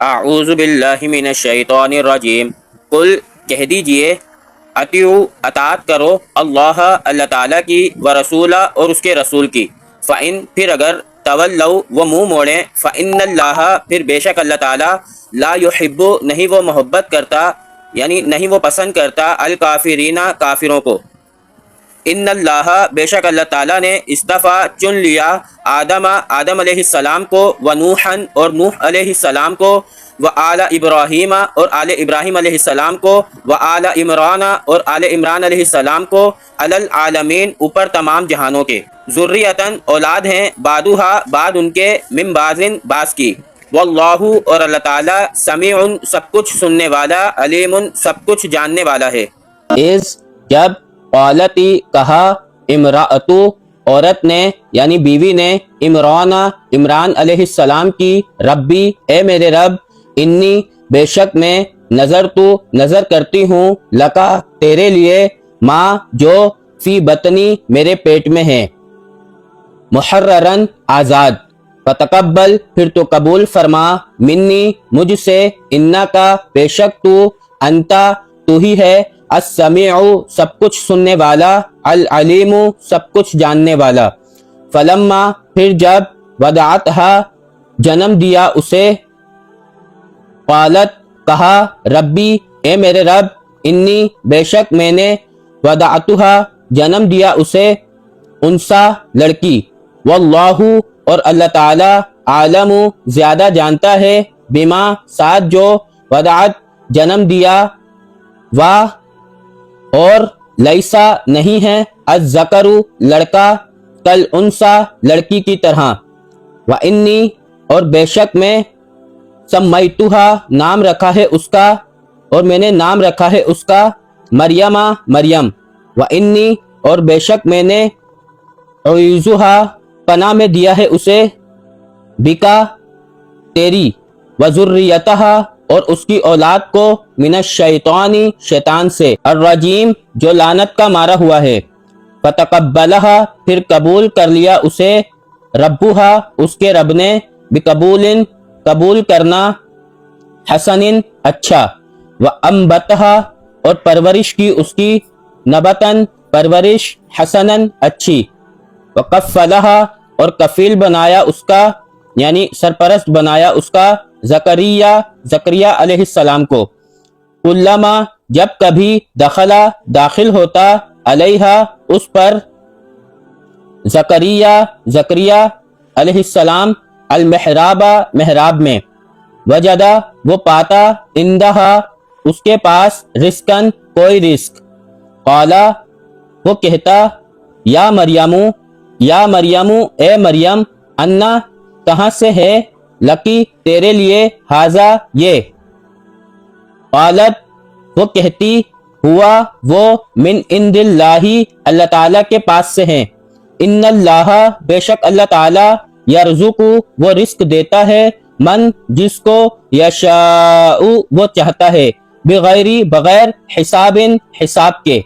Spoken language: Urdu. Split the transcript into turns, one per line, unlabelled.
اعوذ باللہ من الشیطان الرجیم، قل کہہ دیجئے، اطیعو اطاعت کرو، اللہ اللہ تعالیٰ کی، و رسولہ اور اس کے رسول کی، فَإِن پھر اگر تولوا وہ منہ موڑیں، فَإِنَّ اللَّهَ پھر بے شک اللہ تعالیٰ، لا يحب نہیں وہ محبت کرتا، یعنی نہیں وہ پسند کرتا، الکافرین کافروں کو۔ ان اللہ بے شک اللہ تعالیٰ نے اصطفیٰ چن لیا آدم علیہ السلام کو، و نوحًا اور نوح علیہ السلام کو، و آل ابراہیم اور آل ابراہیم علیہ السلام کو، و آل عمران اور آل عمران علیہ السلام کو، علی العالمین اوپر تمام جہانوں کے، ذریۃً اولاد ہیں، بعدھا بعد ان کے، من بعضٍ بعض کی، واللہ اور اللہ تعالیٰ سمیع سب کچھ سننے والا، علیم سب کچھ جاننے والا ہے۔
اس جب قالتی کہا، امرأتو عورت نے یعنی بیوی نے، عمران علیہ السلام کی، ربی اے میرے رب، انی بے شک میں، نظر کرتی ہوں، لکا تیرے لیے، ماں جو فی بطنی میرے پیٹ میں ہے، محررن آزاد، فتقبل پھر تو قبول فرما، منی مجھ سے، انکا بے شک تو، انتا تو ہی ہے، السمیع سب کچھ سننے والا، العلیم سب کچھ جاننے والا۔ فلما پھر جب، وضعتھا جنم دیا اسے، قالت کہا، ربی اے میرے رب، انی بے شک میں نے، وضعتھا جنم دیا اسے، انسا لڑکی، واللہ اور اللہ تعالی، عالم زیادہ جانتا ہے، بما ساتھ جو، وضعت جنم دیا، اور لیسا نہیں ہے، الذکر لڑکا، کل انسا لڑکی کی طرح، وانی اور بے شک میں، سمیتھا نام رکھا ہے اس کا، اور میں نے نام رکھا ہے اس کا، مریم، وانی اور بے شک میں نے، اعیذھا پناہ میں دیا ہے اسے، بکا تیری، وذریتھا اور اس کی اولاد کو، من الشیطان شیطان سے، الرجیم جو لعنت کا مارا ہوا ہے، فتقبلھا پھر قبول کر لیا اسے، ربھا اس کے رب نے، بقبول قبول کرنا، حسن اچھا، وانبتھا اور پرورش کی اس کی، نبتاً پرورش، حسناً اچھی، وکفلھا اور کفیل بنایا اس کا، یعنی سرپرست بنایا اس کا، زکریا علیہ السلام کو، کلما جب کبھی، داخل ہوتا، علیہا اس پر، زکریا علیہ السلام، المحراب محراب میں، وجدا وہ پاتا، عندہا اس کے پاس، رزقاً کوئی رزق، قالا وہ کہتا، یا مریم اے مریم، انا کہاں سے ہے، لکی تیرے لیے، ھذا یہ، قالت وہ کہتی، ہوا وہ، من عند اللہ اللہ تعالیٰ کے پاس سے ہیں، ان اللہ بے شک اللہ تعالیٰ، یرزق وہ رزق دیتا ہے، من جس کو، یشاء وہ چاہتا ہے، بغیر حساب کے۔